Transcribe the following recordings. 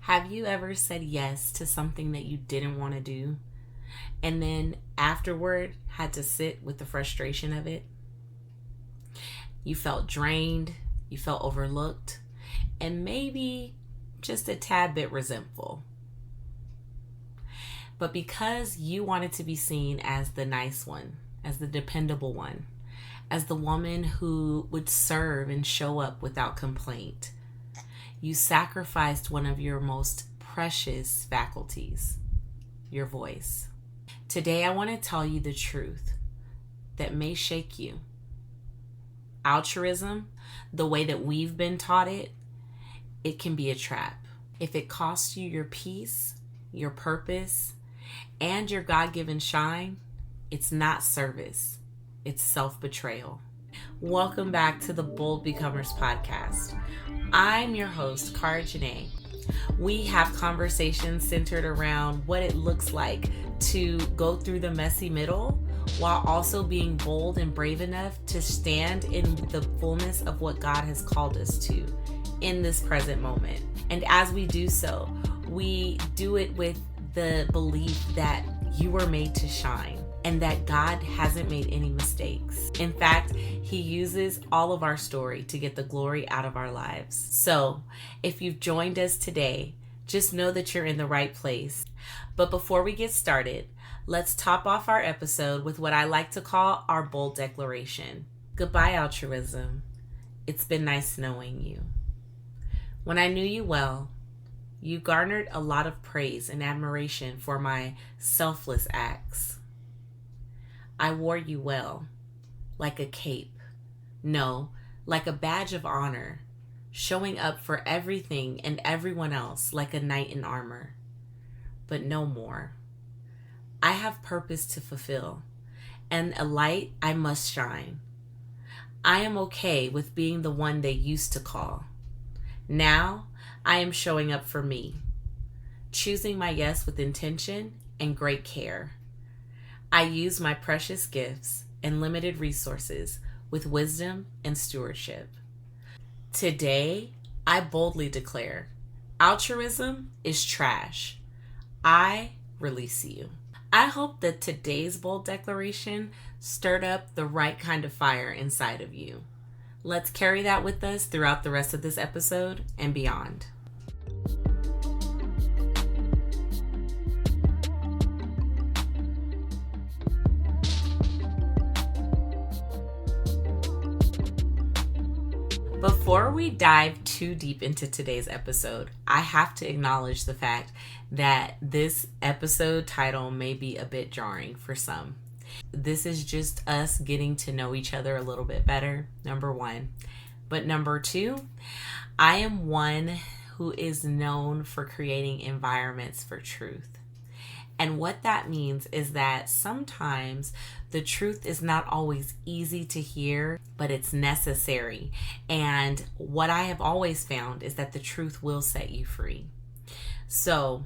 Have you ever said yes to something that you didn't want to do and then afterward had to sit with the frustration of it? You felt drained, you felt overlooked, and maybe just a tad bit resentful. But because you wanted to be seen as the nice one, as the dependable one, as the woman who would serve and show up without complaint, you sacrificed one of your most precious faculties, your voice. Today, I want to tell you the truth that may shake you. Altruism, the way that we've been taught it can be a trap. If it costs you your peace, your purpose, and your God-given shine, it's not service. It's self-betrayal. Welcome back to the Bold Becomers podcast. I'm your host, Chara Jané. We have conversations centered around what it looks like to go through the messy middle while also being bold and brave enough to stand in the fullness of what God has called us to in this present moment. And as we do so, we do it with the belief that you were made to shine and that God hasn't made any mistakes. In fact, He uses all of our story to get the glory out of our lives. So if you've joined us today, just know that you're in the right place. But before we get started, let's top off our episode with what I like to call our bold declaration. Goodbye, altruism. It's been nice knowing you. When I knew you well, you garnered a lot of praise and admiration for my selfless acts. I wore you well, like a cape. No, like a badge of honor, showing up for everything and everyone else like a knight in armor. But no more. I have purpose to fulfill, and a light I must shine. I am okay with being the one they used to call. Now, I am showing up for me, choosing my yes with intention and great care. I use my precious gifts and limited resources with wisdom and stewardship. Today, I boldly declare, altruism is trash. I release you. I hope that today's bold declaration stirred up the right kind of fire inside of you. Let's carry that with us throughout the rest of this episode and beyond. Before we dive too deep into today's episode, I have to acknowledge the fact that this episode title may be a bit jarring for some. This is just us getting to know each other a little bit better, number one. But number two, I am one who is known for creating environments for truth. And what that means is that sometimes the truth is not always easy to hear, but it's necessary. And what I have always found is that the truth will set you free. So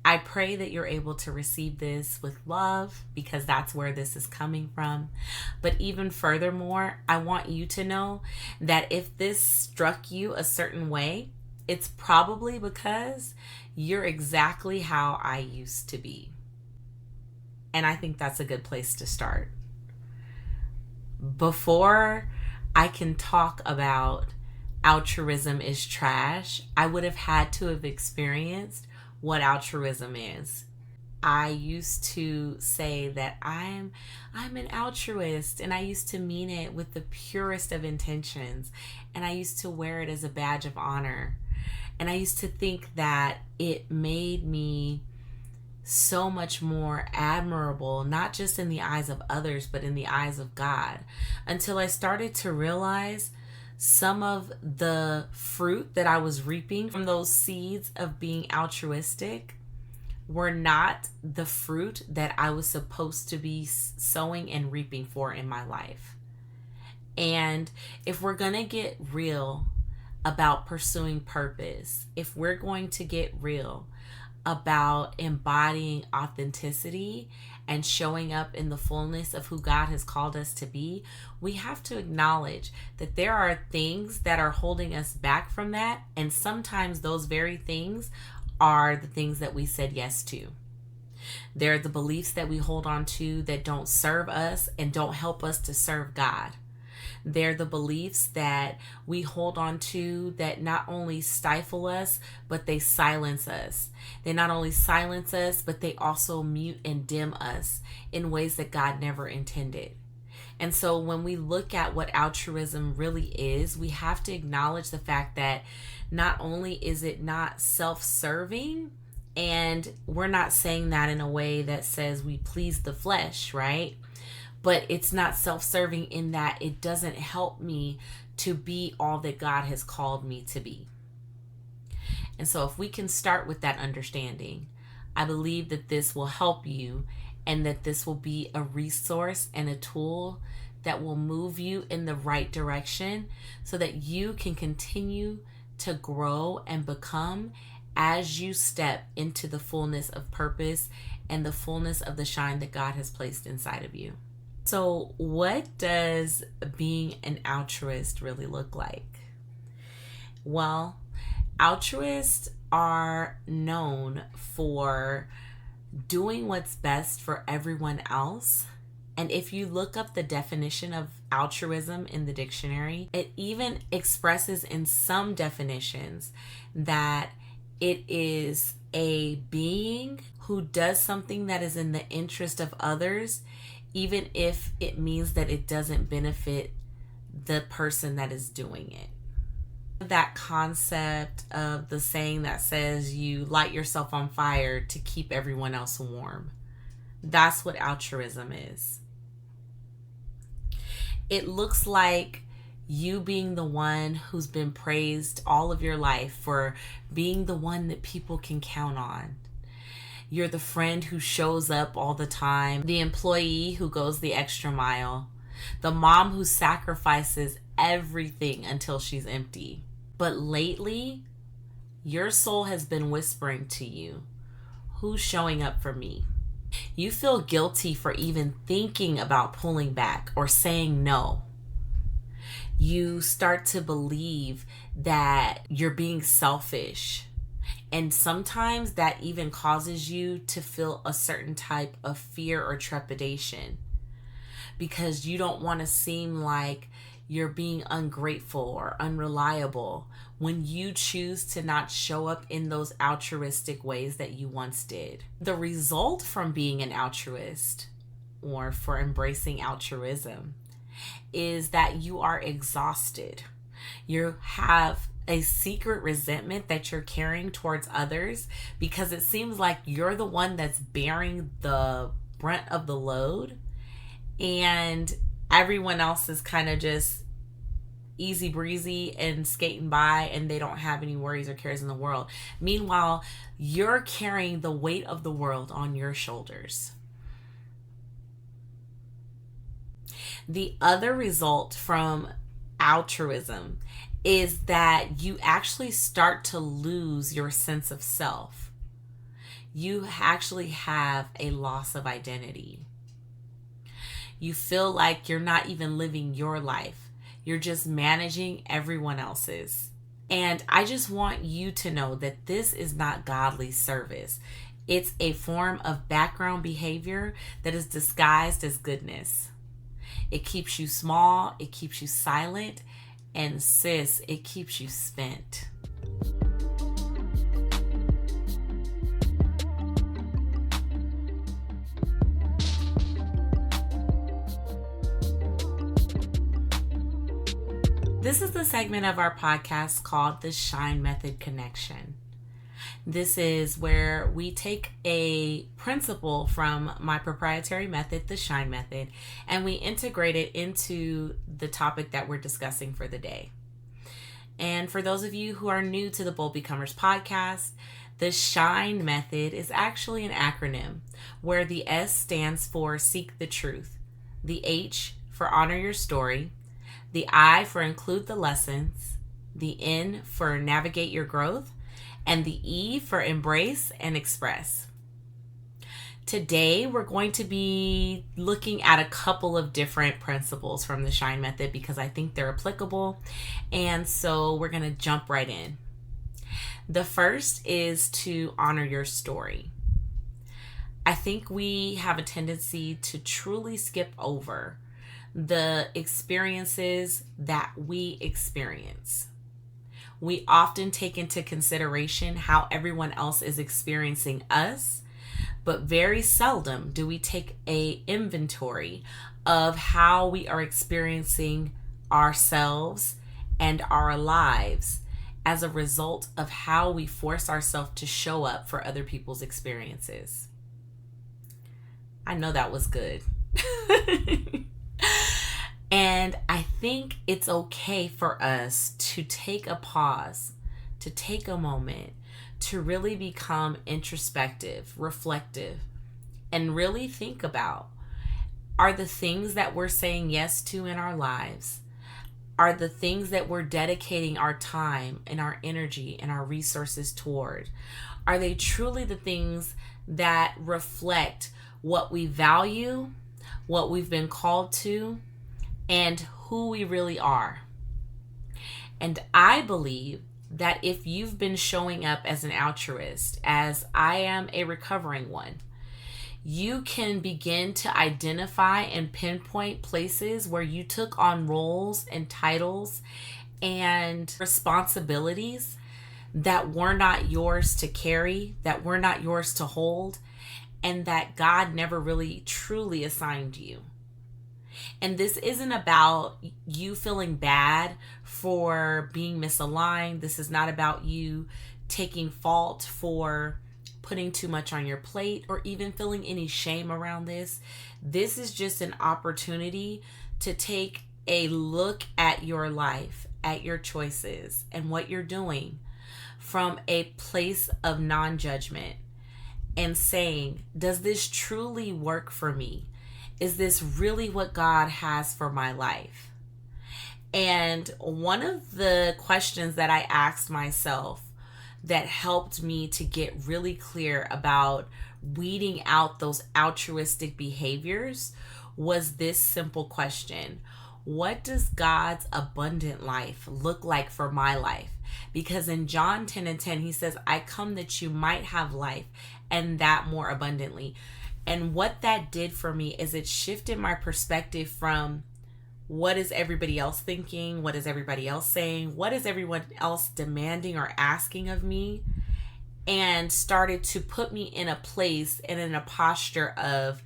I pray that you're able to receive this with love, because that's where this is coming from. But even furthermore, I want you to know that if this struck you a certain way, it's probably because you're exactly how I used to be. And I think that's a good place to start. Before I can talk about altruism is trash, I would have had to have experienced what altruism is. I used to say that I'm an altruist, and I used to mean it with the purest of intentions, and I used to wear it as a badge of honor. And I used to think that it made me so much more admirable, not just in the eyes of others, but in the eyes of God, until I started to realize some of the fruit that I was reaping from those seeds of being altruistic were not the fruit that I was supposed to be sowing and reaping for in my life. And if we're going to get real about pursuing purpose, if we're going to get real about embodying authenticity and showing up in the fullness of who God has called us to be, we have to acknowledge that there are things that are holding us back from that. And sometimes those very things are the things that we said yes to. They're the beliefs that we hold on to that don't serve us and don't help us to serve God. They're the beliefs that we hold on to that not only stifle us, but they silence us. They not only silence us, but they also mute and dim us in ways that God never intended. And so when we look at what altruism really is, we have to acknowledge the fact that not only is it not self-serving, and we're not saying that in a way that says we please the flesh, right? But it's not self-serving in that it doesn't help me to be all that God has called me to be. And so if we can start with that understanding, I believe that this will help you and that this will be a resource and a tool that will move you in the right direction so that you can continue to grow and become as you step into the fullness of purpose and the fullness of the shine that God has placed inside of you. So what does being an altruist really look like? Well, altruists are known for doing what's best for everyone else. And if you look up the definition of altruism in the dictionary, it even expresses in some definitions that it is a being who does something that is in the interest of others, even if it means that it doesn't benefit the person that is doing it. That concept of the saying that says you light yourself on fire to keep everyone else warm. That's what altruism is. It looks like you being the one who's been praised all of your life for being the one that people can count on. You're the friend who shows up all the time, the employee who goes the extra mile, the mom who sacrifices everything until she's empty. But lately, your soul has been whispering to you, who's showing up for me? You feel guilty for even thinking about pulling back or saying no. You start to believe that you're being selfish. And sometimes that even causes you to feel a certain type of fear or trepidation because you don't want to seem like you're being ungrateful or unreliable when you choose to not show up in those altruistic ways that you once did. The result from being an altruist or for embracing altruism is that you are exhausted. You have a secret resentment that you're carrying towards others because it seems like you're the one that's bearing the brunt of the load and everyone else is kind of just easy breezy and skating by and they don't have any worries or cares in the world. Meanwhile, you're carrying the weight of the world on your shoulders. The other result from altruism is that you actually start to lose your sense of self. You actually have a loss of identity. You feel like you're not even living your life. You're just managing everyone else's. And I just want you to know that this is not godly service. It's a form of background behavior that is disguised as goodness. It keeps you small, it keeps you silent, and sis, it keeps you spent. This is the segment of our podcast called the Shine Method Connection. This is where we take a principle from my proprietary method, the Shine Method, and we integrate it into the topic that we're discussing for the day. And for those of you who are new to the Bold Becomers podcast, the Shine Method is actually an acronym where the S stands for Seek the Truth, the H for Honor Your Story, the I for Include the Lessons, the N for Navigate Your Growth, and the E for Embrace and Express. Today, we're going to be looking at a couple of different principles from the Shine Method because I think they're applicable. And so we're going to jump right in. The first is to honor your story. I think we have a tendency to truly skip over the experiences that we experience. We often take into consideration how everyone else is experiencing us, but very seldom do we take a inventory of how we are experiencing ourselves and our lives as a result of how we force ourselves to show up for other people's experiences. I know that was good. And I think it's okay for us to take a pause, to take a moment, to really become introspective, reflective, and really think about, are the things that we're saying yes to in our lives, are the things that we're dedicating our time and our energy and our resources toward, are they truly the things that reflect what we value, what we've been called to, and who we really are? And I believe that if you've been showing up as an altruist, as I am a recovering one, you can begin to identify and pinpoint places where you took on roles and titles and responsibilities that were not yours to carry, that were not yours to hold, and that God never really truly assigned you. And this isn't about you feeling bad for being misaligned. This is not about you taking fault for putting too much on your plate or even feeling any shame around this. This is just an opportunity to take a look at your life, at your choices, and what you're doing from a place of non-judgment and saying, does this truly work for me? Is this really what God has for my life? And one of the questions that I asked myself that helped me to get really clear about weeding out those altruistic behaviors was this simple question: what does God's abundant life look like for my life? Because in John 10:10, he says, I come that you might have life and that more abundantly. And what that did for me is it shifted my perspective from what is everybody else thinking? What is everybody else saying? What is everyone else demanding or asking of me? And started to put me in a place and in a posture of,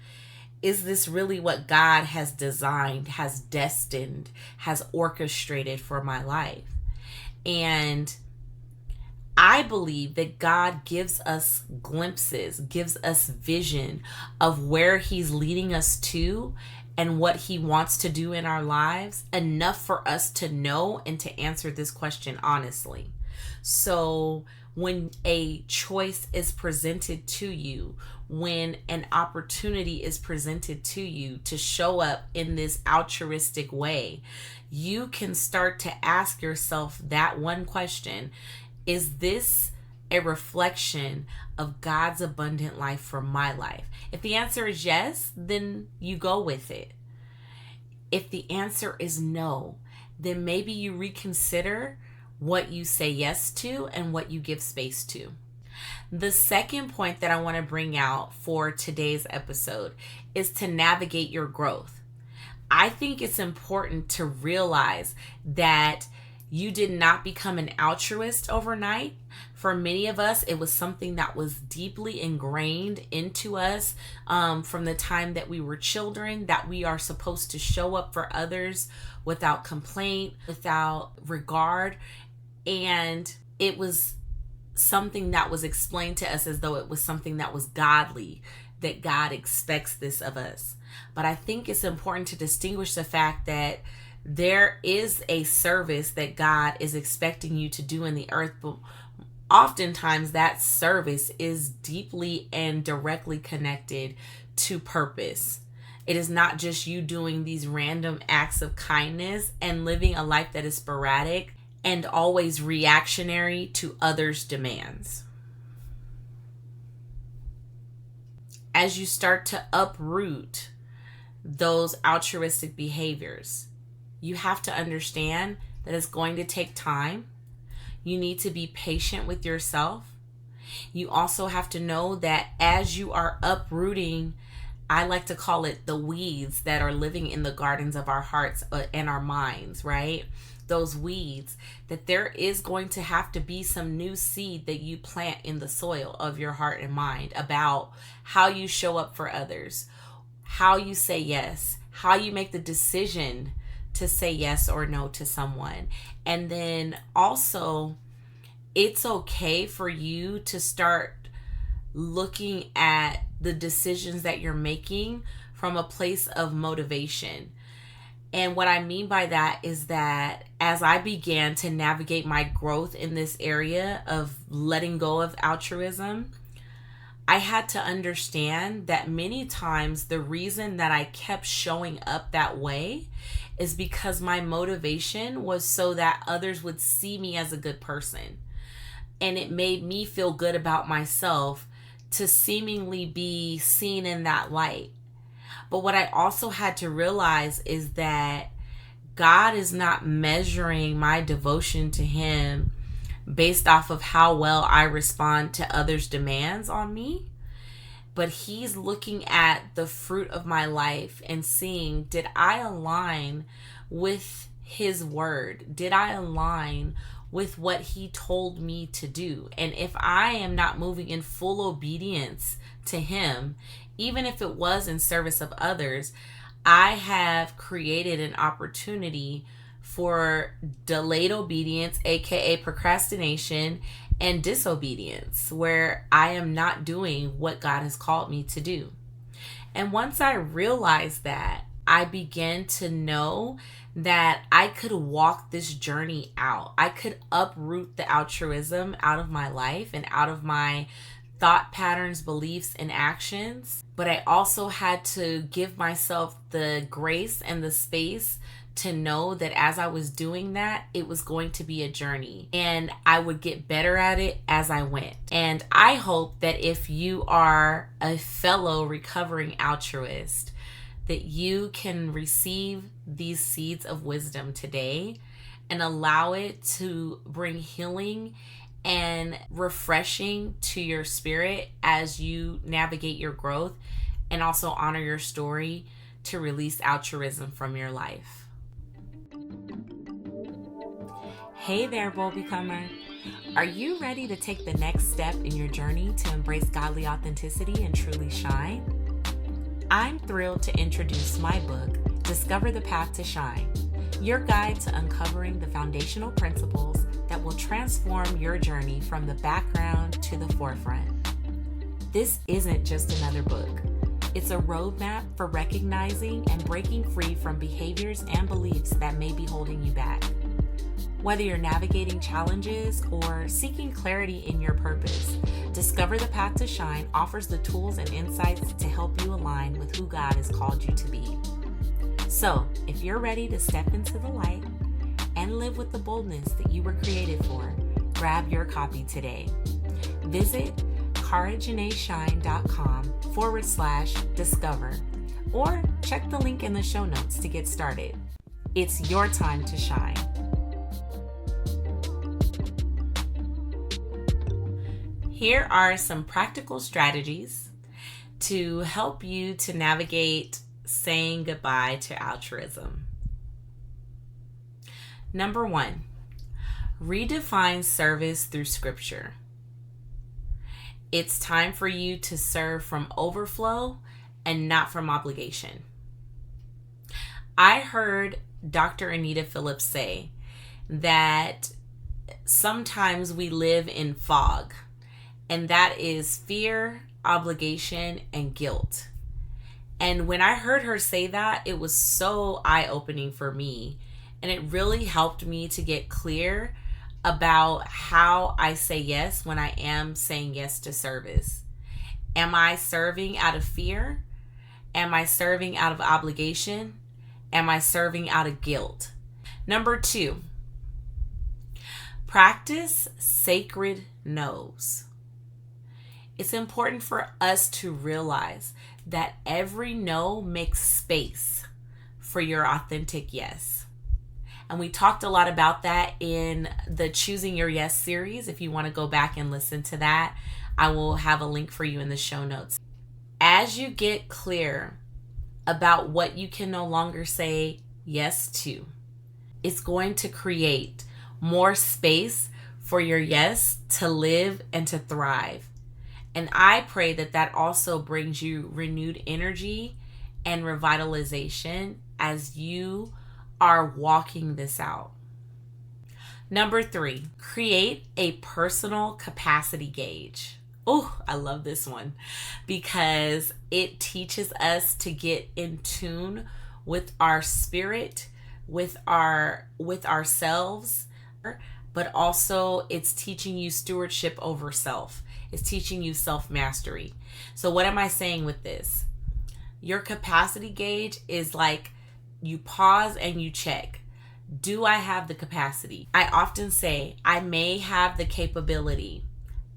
is this really what God has designed, has destined, has orchestrated for my life? And I believe that God gives us glimpses, gives us vision of where he's leading us to and what he wants to do in our lives, enough for us to know and to answer this question honestly. So when a choice is presented to you, when an opportunity is presented to you to show up in this altruistic way, you can start to ask yourself that one question: is this a reflection of God's abundant life for my life? If the answer is yes, then you go with it. If the answer is no, then maybe you reconsider what you say yes to and what you give space to. The second point that I want to bring out for today's episode is to navigate your growth. I think it's important to realize that you did not become an altruist overnight. For many of us, it was something that was deeply ingrained into us from the time that we were children, that we are supposed to show up for others without complaint, without regard. And it was something that was explained to us as though it was something that was godly, that God expects this of us. But I think it's important to distinguish the fact that there is a service that God is expecting you to do in the earth, but oftentimes that service is deeply and directly connected to purpose. It is not just you doing these random acts of kindness and living a life that is sporadic and always reactionary to others' demands. As you start to uproot those altruistic behaviors, you have to understand that it's going to take time. You need to be patient with yourself. You also have to know that as you are uprooting, I like to call it the weeds that are living in the gardens of our hearts and our minds, right? Those weeds, that there is going to have to be some new seed that you plant in the soil of your heart and mind about how you show up for others, how you say yes, how you make the decision to say yes or no to someone. And then also, it's okay for you to start looking at the decisions that you're making from a place of motivation. And what I mean by that is that as I began to navigate my growth in this area of letting go of altruism, I had to understand that many times the reason that I kept showing up that way is because my motivation was so that others would see me as a good person. And it made me feel good about myself to seemingly be seen in that light. But what I also had to realize is that God is not measuring my devotion to Him based off of how well I respond to others' demands on me. But He's looking at the fruit of my life and seeing, did I align with His word? Did I align with what He told me to do? And if I am not moving in full obedience to Him, even if it was in service of others, I have created an opportunity for delayed obedience, aka procrastination, and disobedience, where I am not doing what God has called me to do. And once I realized that, I began to know that I could walk this journey out. I could uproot the altruism out of my life and out of my thought patterns, beliefs, and actions. But I also had to give myself the grace and the space to know that as I was doing that, it was going to be a journey and I would get better at it as I went. And I hope that if you are a fellow recovering altruist, that you can receive these seeds of wisdom today and allow it to bring healing and refreshing to your spirit as you navigate your growth, and also honor your story to release altruism from your life. Hey there, Bold Becomer. Are you ready to take the next step in your journey to embrace godly authenticity and truly shine? I'm thrilled to introduce my book, Discover the Path to Shine, your guide to uncovering the foundational principles that will transform your journey from the background to the forefront. This isn't just another book. It's a roadmap for recognizing and breaking free from behaviors and beliefs that may be holding you back. Whether you're navigating challenges or seeking clarity in your purpose, Discover the Path to Shine offers the tools and insights to help you align with who God has called you to be. So, if you're ready to step into the light and live with the boldness that you were created for, grab your copy today. Visit CharaJanéShine.com/discover or check the link in the show notes to get started. It's your time to shine. Here are some practical strategies to help you to navigate saying goodbye to altruism. Number 1, redefine service through scripture. It's time for you to serve from overflow and not from obligation. I heard Dr. Anita Phillips say that sometimes we live in fog, and that is fear, obligation, and guilt. And when I heard her say that, it was so eye-opening for me. And it really helped me to get clear about how I say yes when I am saying yes to service. Am I serving out of fear? Am I serving out of obligation? Am I serving out of guilt? Number 2, practice sacred no's. It's important for us to realize that every no makes space for your authentic yes. And we talked a lot about that in the Choosing Your Yes series. If you want to go back and listen to that, I will have a link for you in the show notes. As you get clear about what you can no longer say yes to, it's going to create more space for your yes to live and to thrive. And I pray that that also brings you renewed energy and revitalization as you are walking this out. Number 3, create a personal capacity gauge. Oh, I love this one because it teaches us to get in tune with our spirit, with ourselves, but also it's teaching you stewardship over self. It's teaching you self-mastery. So what am I saying with this? Your capacity gauge is like you pause and you check. Do I have the capacity? I often say I may have the capability.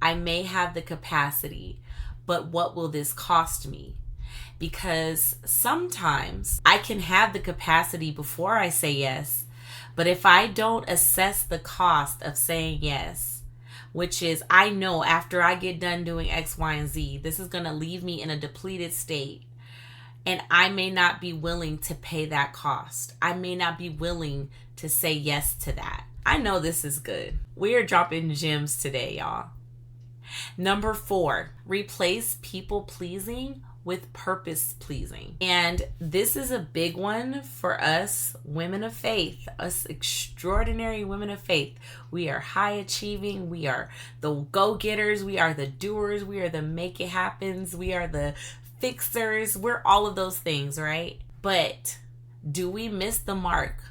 I may have the capacity, but what will this cost me? Because sometimes I can have the capacity before I say yes, but if I don't assess the cost of saying yes, which is I know after I get done doing X, Y, and Z, this is going to leave me in a depleted state. And I may not be willing to pay that cost. I may not be willing to say yes to that. I know this is good. We are dropping gems today, y'all. Number 4, replace people pleasing with purpose pleasing. And this is a big one for us women of faith, us extraordinary women of faith. We are high achieving. We are the go-getters. We are the doers. We are the make it happens. We are the fixers. We're all of those things, right? But do we miss the mark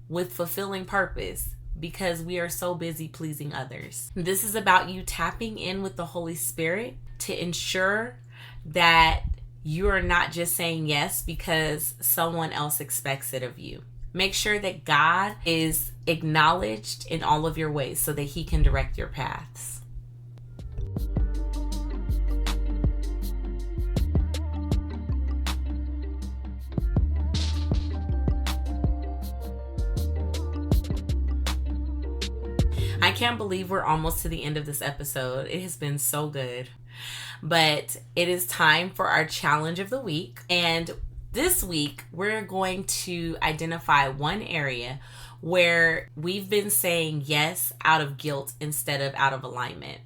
with fulfilling purpose because we are so busy pleasing others? This is about you tapping in with the Holy Spirit to ensure that you are not just saying yes because someone else expects it of you. Make sure that God is acknowledged in all of your ways so that He can direct your paths. I can't believe we're almost to the end of this episode. It has been so good. But it is time for our challenge of the week. And this week, we're going to identify one area where we've been saying yes out of guilt instead of out of alignment.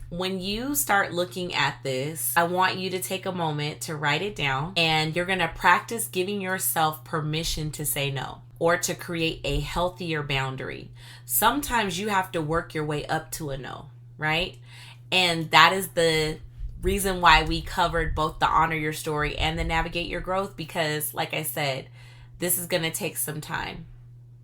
When you start looking at this, I want you to take a moment to write it down, and you're going to practice giving yourself permission to say no or to create a healthier boundary. Sometimes you have to work your way up to a no, right? And that is the reason why we covered both the Honor Your Story and the Navigate Your Growth, because like I said, this is going to take some time.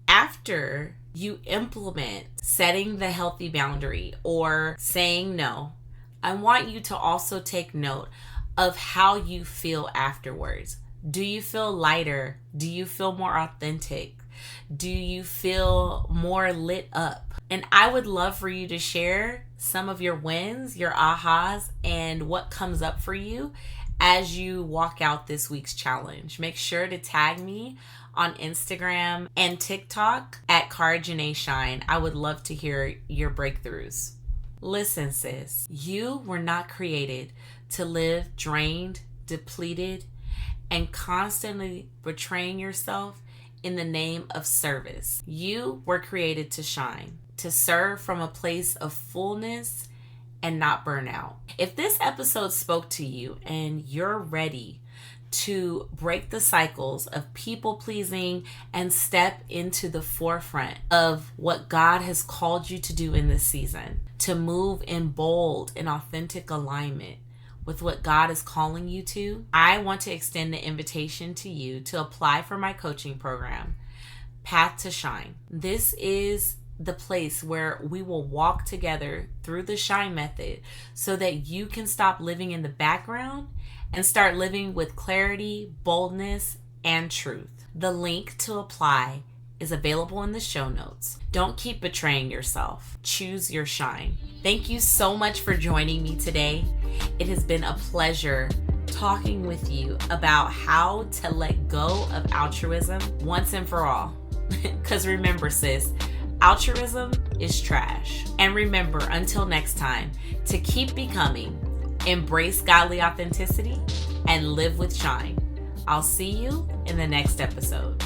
After you implement setting the healthy boundary or saying no, I want you to also take note of how you feel afterwards. Do you feel lighter? Do you feel more authentic? Do you feel more lit up? And I would love for you to share some of your wins, your ahas, and what comes up for you as you walk out this week's challenge. Make sure to tag me on Instagram and TikTok at Chara Jané Shine. I would love to hear your breakthroughs. Listen, sis, you were not created to live drained, depleted, and constantly betraying yourself in the name of service. You were created to shine, to serve from a place of fullness and not burnout. If this episode spoke to you and you're ready to break the cycles of people pleasing and step into the forefront of what God has called you to do in this season, to move in bold and authentic alignment with what God is calling you to, I want to extend the invitation to you to apply for my coaching program, Path to Shine. This is the place where we will walk together through the Shine method so that you can stop living in the background and start living with clarity, boldness, and truth. The link to apply is available in the show notes. Don't keep betraying yourself. Choose your shine. Thank you so much for joining me today. It has been a pleasure talking with you about how to let go of altruism once and for all. Because remember, sis, altruism is trash. And remember, until next time, to keep becoming, embrace godly authenticity, and live with shine. I'll see you in the next episode.